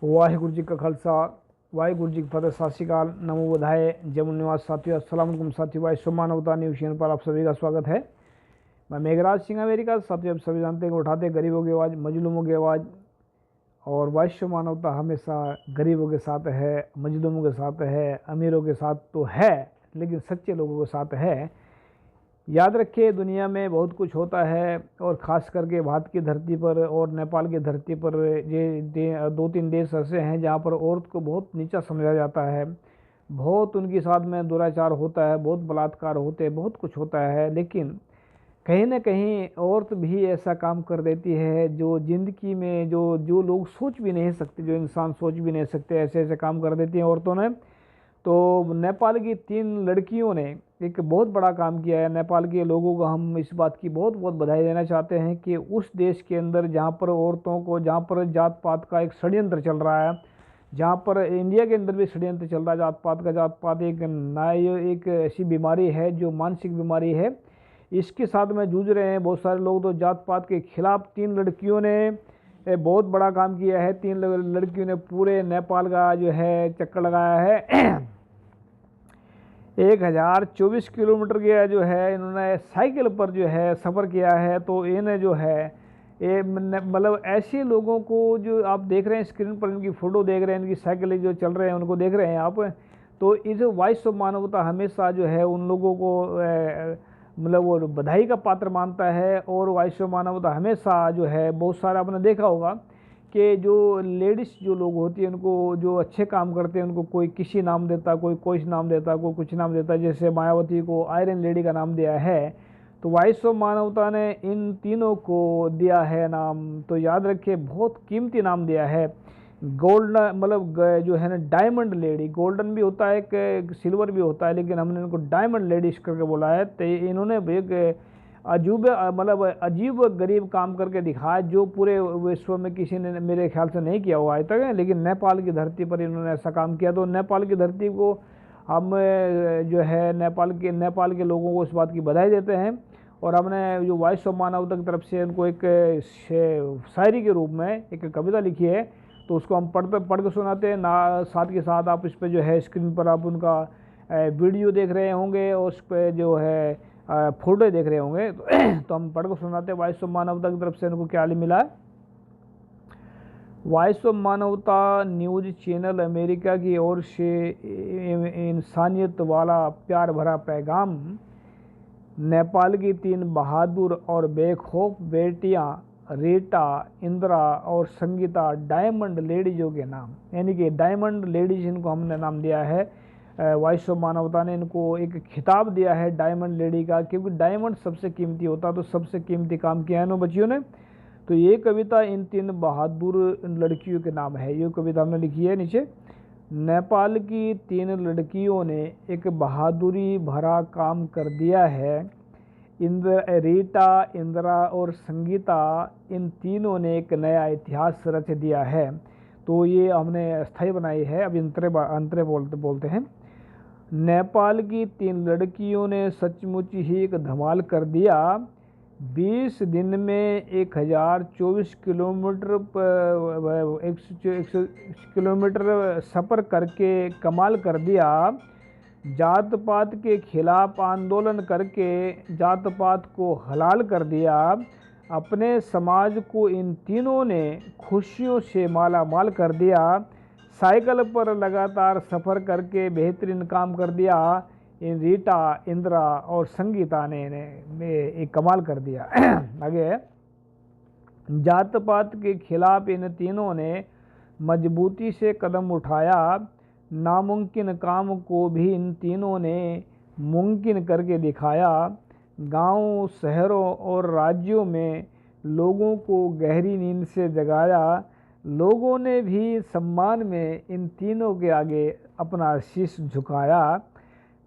वाहिगुरु जी का खालसा वाहिगुरु जी की फतेह। सत श्री अकाल, नमो बुधाय, जमुन निवास साथियों, अस्सलाम वालेकुम साथियों। भाई मानवता न्यूज़ चैनल पर आप सभी का स्वागत है। मैं मेघराज सिंह अमेरिका। साथियों, आप सभी जानते हैं कि उठाते गरीबों की आवाज़, मजलूमों की आवाज़, और वैश्य मानवता हमेशा गरीबों के साथ है, मजलूमों के साथ है, अमीरों के साथ तो है, लेकिन सच्चे लोगों के साथ है। याद रखिए, दुनिया में बहुत कुछ होता है, और ख़ास करके भारत की धरती पर और नेपाल की धरती पर ये दो तीन देश ऐसे हैं जहाँ पर औरत को बहुत नीचा समझा जाता है। बहुत उनके साथ में दुराचार होता है, बहुत बलात्कार होते हैं, बहुत कुछ होता है। लेकिन कहीं ना कहीं औरत भी ऐसा काम कर देती है जो ज़िंदगी में जो जो लोग सोच भी नहीं सकते, जो इंसान सोच भी नहीं सकते, ऐसे ऐसे काम कर देती हैं औरतों ने। तो नेपाल की 3 लड़कियों ने एक बहुत बड़ा काम किया है। नेपाल के लोगों को हम इस बात की बहुत बहुत बधाई देना चाहते हैं कि उस देश के अंदर जहाँ पर औरतों को, जहाँ पर जात पात का एक षड्यंत्र चल रहा है, जहाँ पर इंडिया के अंदर भी षड्यंत्र चल रहा है जात पात का। जात पात एक ऐसी बीमारी है जो मानसिक बीमारी है। इसके साथ में जूझ रहे हैं बहुत सारे लोग। तो जात पात के खिलाफ 3 लड़कियों ने बहुत बड़ा काम किया है। 3 लड़कियों ने पूरे नेपाल का जो है चक्कर लगाया है। 1024 किलोमीटर का जो है इन्होंने साइकिल पर जो है सफ़र किया है। तो इन्हें जो है ये मतलब ऐसे लोगों को जो आप देख रहे हैं स्क्रीन पर, इनकी फ़ोटो देख रहे हैं, इनकी साइकिल जो चल रहे हैं उनको देख रहे हैं आप। तो इस वॉइस ऑफ मानवता हमेशा जो है उन लोगों को मतलब वो बधाई का पात्र मानता है। और वॉइस ऑफ मानवता हमेशा जो है, बहुत सारा आपने देखा होगा कि जो लेडीज़ जो लोग होती हैं उनको, जो अच्छे काम करते हैं उनको कोई किसी नाम देता, कोई नाम देता, कोई कुछ नाम देता। जैसे मायावती को आयरन लेडी का नाम दिया है, तो वॉइस ऑफ मानवता ने इन तीनों को दिया है नाम। तो याद रखिए, बहुत कीमती नाम दिया है। गोल्ड मतलब जो है ना, डायमंड लेडी, गोल्डन भी होता है, एक सिल्वर भी होता है, लेकिन हमने इनको डायमंड लेडीज करके बोला है। तो इन्होंने एक अजूब मतलब अजीब गरीब काम करके दिखाया जो पूरे विश्व में किसी ने मेरे ख्याल से नहीं किया हुआ आज तक है। लेकिन नेपाल की धरती पर इन्होंने ऐसा काम किया। तो नेपाल की धरती को हम जो है नेपाल के लोगों को इस बात की बधाई देते हैं। और हमने जो वॉइस ऑफ मानवता की तरफ से उनको एक शायरी के रूप में एक कविता लिखी है, तो उसको हम पढ़ के सुनाते हैं ना। साथ के साथ आप इस पर जो है स्क्रीन पर आप उनका वीडियो देख रहे होंगे, और उस पर जो है फोटो देख रहे होंगे। तो हम पढ़ के सुनाते हैं वॉइस ऑफ मानवता की तरफ से उनको क्या मिला है। वॉइस ऑफ मानवता न्यूज़ चैनल अमेरिका की ओर से इंसानियत वाला प्यार भरा पैगाम। नेपाल की 3 बहादुर और बेखौफ बेटियां रीटा, इंदिरा और संगीता डायमंड लेडीजों के नाम, यानी कि डायमंड लेडीज इनको हमने नाम दिया है। वॉइस ऑफ मानवता ने इनको एक खिताब दिया है डायमंड लेडी का, क्योंकि डायमंड सबसे कीमती होता है। तो सबसे कीमती काम किया है इन बच्चियों ने। तो ये कविता इन 3 बहादुर लड़कियों के नाम है। ये कविता हमने लिखी है नीचे। नेपाल की 3 लड़कियों ने एक बहादुरी भरा काम कर दिया है। रीटा, इंदिरा और संगीता, इन तीनों ने एक नया इतिहास रच दिया है। तो ये हमने अस्थाई बनाई है। अब अंतरे बोलते हैं। नेपाल की 3 लड़कियों ने सचमुच ही एक धमाल कर दिया। 20 दिन में 1024 किलोमीटर किलोमीटर सफ़र करके कमाल कर दिया। जात पात के खिलाफ आंदोलन करके जात पात को हलाल कर दिया। अपने समाज को इन तीनों ने खुशियों से माला माल कर दिया। साइकिल पर लगातार सफ़र करके बेहतरीन काम कर दिया। इन रीटा, इंदिरा और संगीता ने एक कमाल कर दिया। आगे, जात पात के खिलाफ इन तीनों ने मजबूती से कदम उठाया। नामुमकिन काम को भी इन तीनों ने मुमकिन करके दिखाया। गांव, शहरों और राज्यों में लोगों को गहरी नींद से जगाया। लोगों ने भी सम्मान में इन तीनों के आगे अपना शीश झुकाया।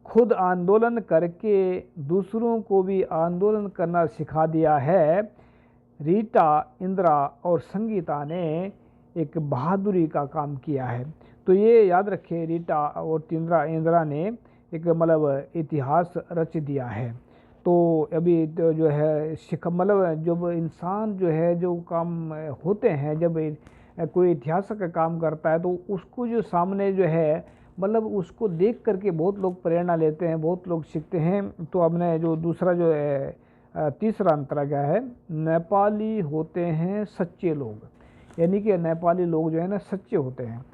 खुद आंदोलन करके दूसरों को भी आंदोलन करना सिखा दिया है। रीटा, इंदिरा और संगीता ने एक बहादुरी का काम किया है। तो ये याद रखें, रीटा और इंदिरा ने एक मतलब इतिहास रच दिया है। तो अभी तो जो है मतलब जब इंसान जो है जो काम होते हैं, जब कोई इतिहास का काम करता है तो उसको जो सामने जो है मतलब उसको देख करके बहुत लोग प्रेरणा लेते हैं, बहुत लोग सीखते हैं। तो हमने जो दूसरा जो है तीसरा अंतर क्या है, नेपाली होते हैं सच्चे लोग, यानी कि नेपाली लोग जो है ना सच्चे होते हैं।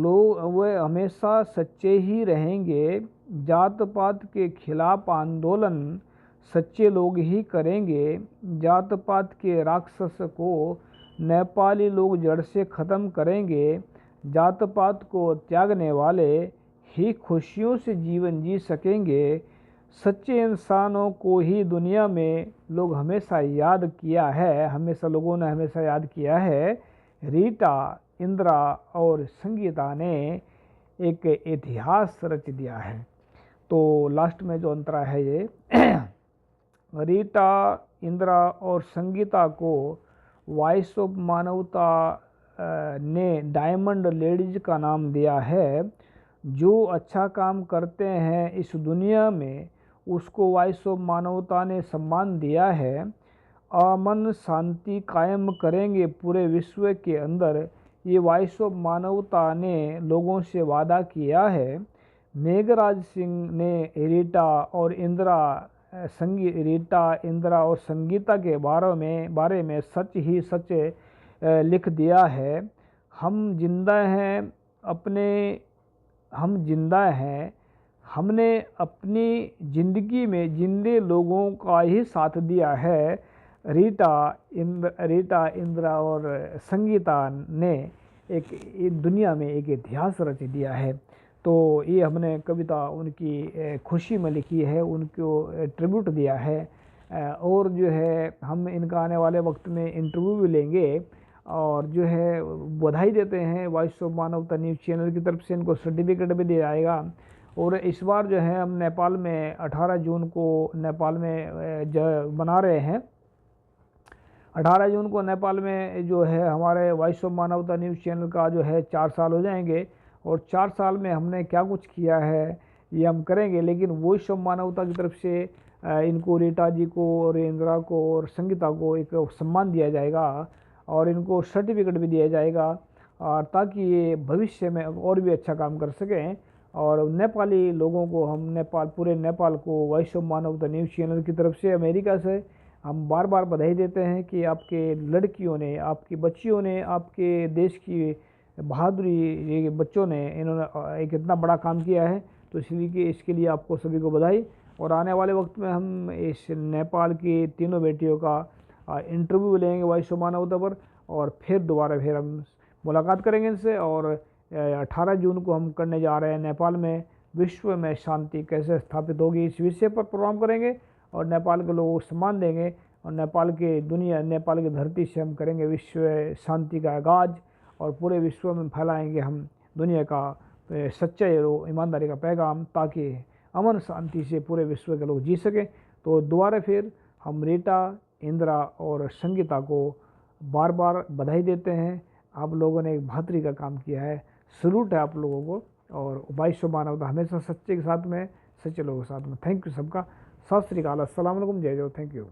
लोग वे हमेशा सच्चे ही रहेंगे, जात पात के खिलाफ आंदोलन सच्चे लोग ही करेंगे, जात पात के राक्षस को नेपाली लोग जड़ से ख़त्म करेंगे, जात पात को त्यागने वाले ही खुशियों से जीवन जी सकेंगे, सच्चे इंसानों को ही दुनिया में लोग हमेशा याद किया है, हमेशा लोगों ने हमेशा याद किया है। रीटा, इंदिरा और संगीता ने एक इतिहास रच दिया है। तो लास्ट में जो अंतरा है ये रीटा, इंदिरा और संगीता को वॉइस ऑफ मानवता ने डायमंड लेडीज का नाम दिया है। जो अच्छा काम करते हैं इस दुनिया में उसको वॉइस ऑफ मानवता ने सम्मान दिया है। अमन शांति कायम करेंगे पूरे विश्व के अंदर, ये वॉइस ऑफ मानवता ने लोगों से वादा किया है। मेघराज सिंह ने रीटा और इंदिरा और संगीता के बारे में सच ही सच लिख दिया है। हम जिंदा हैं, हमने अपनी ज़िंदगी में जिंदे लोगों का ही साथ दिया है। रीटा, इंदिरा और संगीता ने एक दुनिया में एक इतिहास रच दिया है। तो ये हमने कविता उनकी खुशी में लिखी है, उनको ट्रिब्यूट दिया है। और जो है हम इनका आने वाले वक्त में इंटरव्यू भी लेंगे और जो है बधाई देते हैं। वॉइस ऑफ मानवता न्यूज़ चैनल की तरफ से इनको सर्टिफिकेट भी दिया जाएगा। और इस बार जो है हम नेपाल में 18 जून को नेपाल में बना रहे हैं। 18 जून को नेपाल में जो है हमारे वॉइस ऑफ मानवता न्यूज़ चैनल का जो है 4 साल हो जाएंगे। और 4 साल में हमने क्या कुछ किया है ये हम करेंगे। लेकिन वॉइस ऑफ मानवता की तरफ से इनको रीटा जी को और इंदिरा को और संगीता को एक सम्मान दिया जाएगा और इनको सर्टिफिकेट भी दिया जाएगा, और ताकि ये भविष्य में और भी अच्छा काम कर सकें। और नेपाली लोगों को हम पूरे नेपाल को वॉइस ऑफ मानवता न्यूज़ चैनल की तरफ से अमेरिका से हम बार बार बधाई देते हैं कि आपके लड़कियों ने, आपकी बच्चियों ने, आपके देश की बहादुरी ये बच्चों ने इन्होंने एक इतना बड़ा काम किया है। तो इसलिए कि इसके लिए आपको सभी को बधाई। और आने वाले वक्त में हम इस नेपाल की तीनों बेटियों का इंटरव्यू लेंगे वॉइस ऑफ मानवता पर, और फिर हम मुलाकात करेंगे इनसे। और 18 जून को हम करने जा रहे हैं नेपाल में विश्व में शांति कैसे स्थापित होगी, इस विषय पर प्रोग्राम करेंगे और नेपाल के लोगों को सम्मान देंगे। और नेपाल की धरती से हम करेंगे विश्व शांति का आगाज़, और पूरे विश्व में फैलाएंगे हम दुनिया का सच्चाई और ईमानदारी का पैगाम, ताकि अमन शांति से पूरे विश्व के लोग जी सकें। तो दोबारा फिर हम रीटा, इंदिरा और संगीता को बार बार बधाई देते हैं। आप लोगों ने एक बहादुरी का काम किया है, सलूट है आप लोगों को। और वॉइस ऑफ मानवता हमेशा सच्चे के साथ में, सच्चे लोगों के साथ में। थैंक यू सबका। सत श्री अकाल, अस्सलाम वालेकुम, जय जय, थैंक यू।